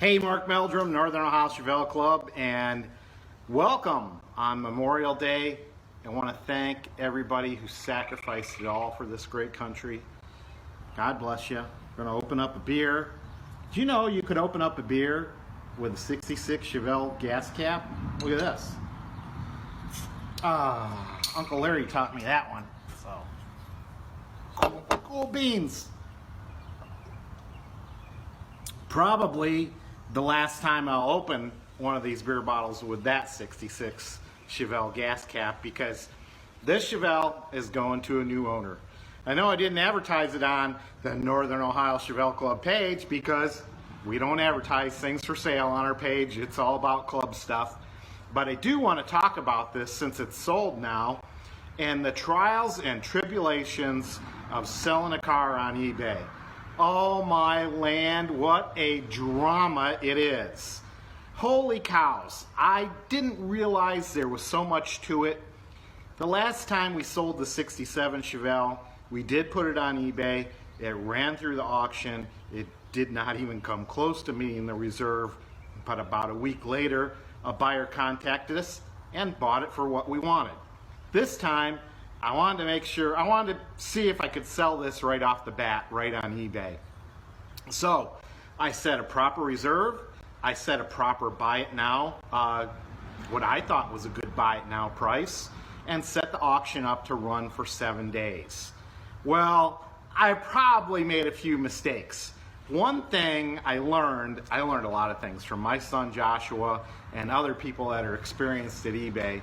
Hey, Mark Meldrum, Northern Ohio Chevelle Club, and welcome on Memorial Day. I want to thank everybody who sacrificed it all for this great country. God bless you. We're going to open up a beer. Do you know you could open up a beer with a 66 Chevelle gas cap? Look at this. Uncle Larry taught me that one. So, cool beans. Probably the last time I'll open one of these beer bottles with that 66 Chevelle gas cap, because this Chevelle is going to a new owner. I know I didn't advertise it on the Northern Ohio Chevelle Club page because we don't advertise things for sale on our page. It's all about club stuff. But I do want to talk about this since it's sold now and the trials and tribulations of selling a car on eBay. Oh my land, what a drama it is. Holy cows, I didn't realize there was so much to it. The last time we sold the 67 Chevelle, we did put it on eBay. It ran through the auction. It did not even come close to meeting the reserve, but about a week later, a buyer contacted us and bought it for what we wanted. This time, I wanted to see if I could sell this right off the bat, right on eBay. So I set a proper reserve. I set a proper buy it now, what I thought was a good buy it now price, and set the auction up to run for 7 days. Well, I probably made a few mistakes. One thing I learned a lot of things from my son Joshua and other people that are experienced at eBay.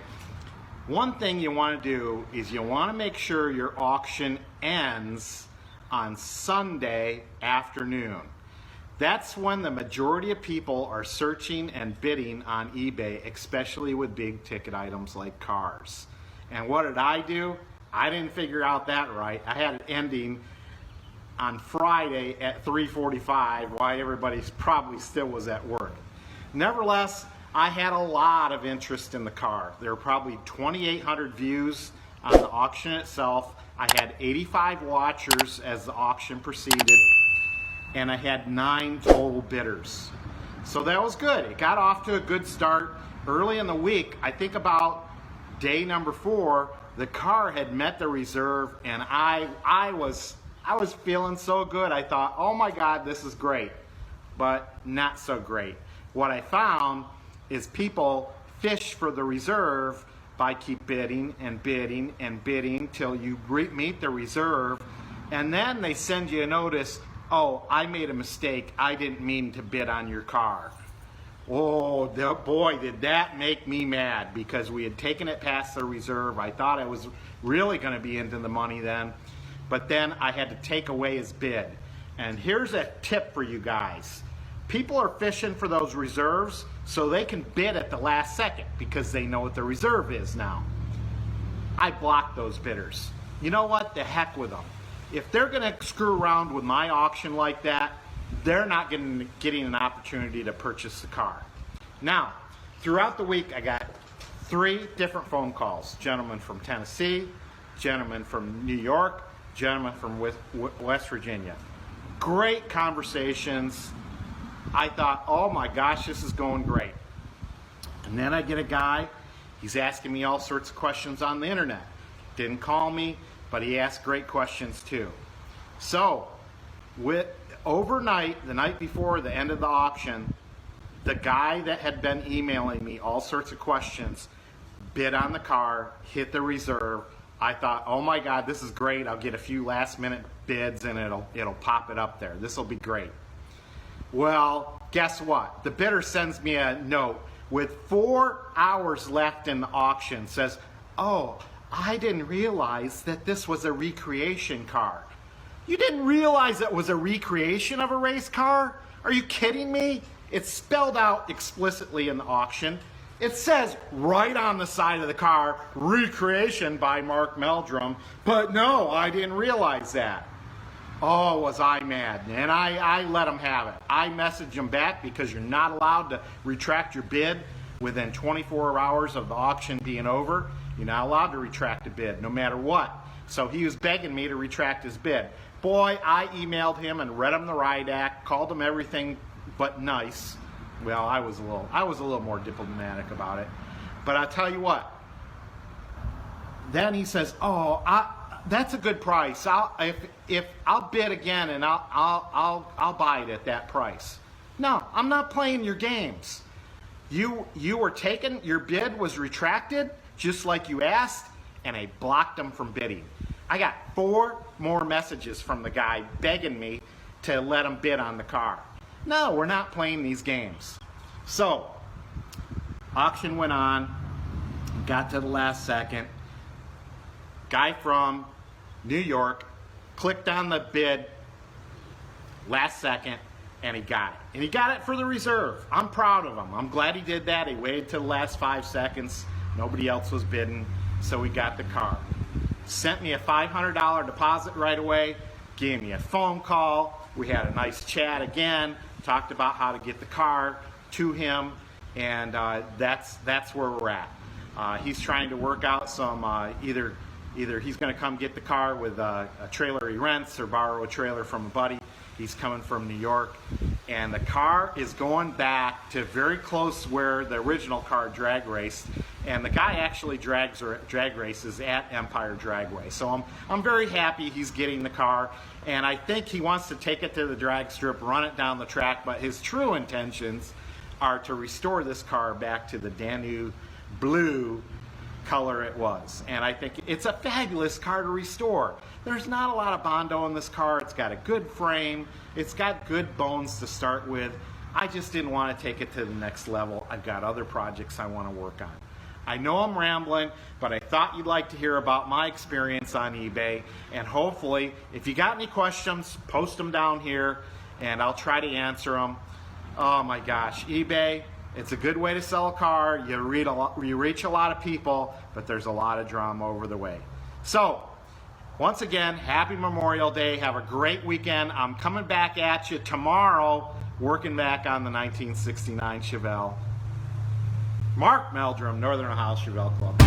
One thing you want to do is you want to make sure your auction ends on Sunday afternoon. That's when the majority of people are searching and bidding on eBay, especially with big ticket items like cars. And what did I do? I didn't figure out that right. I had it ending on Friday at 3:45 while everybody probably still was at work. Nevertheless, I had a lot of interest in the car. There were probably 2,800 views on the auction itself. I had 85 watchers as the auction proceeded, and I had 9 total bidders. So that was good. It got off to a good start. Early in the week, I think about day number 4, the car had met the reserve, and I was feeling so good. I thought, oh my God, this is great, but not so great. What I found is people fish for the reserve by keep bidding and bidding and bidding till you meet the reserve, and then they send you a notice, oh, I made a mistake, I didn't mean to bid on your car. Oh boy, did that make me mad, because we had taken it past the reserve. I thought I was really going to be into the money then, but then I had to take away his bid. And here's a tip for you guys. People are fishing for those reserves so they can bid at the last second because they know what the reserve is now. I blocked those bidders. You know what? The heck with them. If they're going to screw around with my auction like that, they're not getting an opportunity to purchase the car. Now, throughout the week, I got 3 different phone calls. Gentlemen from Tennessee, gentlemen from New York, gentlemen from West Virginia. Great conversations. I thought, oh my gosh, this is going great. And then I get a guy, he's asking me all sorts of questions on the internet. Didn't call me, but he asked great questions too. So, overnight, the night before the end of the auction, the guy that had been emailing me all sorts of questions bid on the car, hit the reserve. I thought, oh my God, this is great. I'll get a few last minute bids and it'll pop it up there. This will be great. Well, guess what? The bidder sends me a note with 4 hours left in the auction. Says, oh, I didn't realize that this was a recreation car. You didn't realize it was a recreation of a race car? Are you kidding me? It's spelled out explicitly in the auction. It says right on the side of the car, recreation by Mark Meldrum, but no, I didn't realize that. Oh, was I mad. And I let them have it. I messaged them back because you're not allowed to retract your bid within 24 hours of the auction being over. You're not allowed to retract a bid, no matter what. So he was begging me to retract his bid. Boy, I emailed him and read him the riot act, called him everything but nice. Well, I was a little more diplomatic about it. But I'll tell you what. Then he says, "Oh, that's a good price. If I'll bid again, and I'll buy it at that price." No, I'm not playing your games. You were taken. Your bid was retracted, just like you asked, and I blocked him from bidding. I got 4 more messages from the guy begging me to let him bid on the car. No, we're not playing these games. So, auction went on, got to the last second. Guy from New York clicked on the bid last second, and he got it. And he got it for the reserve. I'm proud of him. I'm glad he did that. He waited till the last 5 seconds. Nobody else was bidding, so he got the car. Sent me a $500 deposit right away, gave me a phone call. We had a nice chat again, talked about how to get the car to him, and that's where we're at. He's trying to work out some, either he's going to come get the car with a trailer he rents or borrow a trailer from a buddy. He's coming from New York, and the car is going back to very close where the original car drag raced, and the guy actually drag races at Empire Dragway. So I'm very happy he's getting the car, and I think he wants to take it to the drag strip, run it down the track, but his true intentions are to restore this car back to the Danube blue color it was. And I think it's a fabulous car to restore. There's not a lot of Bondo in this car. It's got a good frame. It's got good bones to start with. I just didn't want to take it to the next level. I've got other projects I want to work on. I know I'm rambling, but I thought you'd like to hear about my experience on eBay. And hopefully, if you got any questions, post them down here, and I'll try to answer them. Oh my gosh, eBay. It's a good way to sell a car. You reach a lot of people, but there's a lot of drama over the way. So, once again, happy Memorial Day. Have a great weekend. I'm coming back at you tomorrow, working back on the 1969 Chevelle. Mark Meldrum, Northern Ohio Chevelle Club.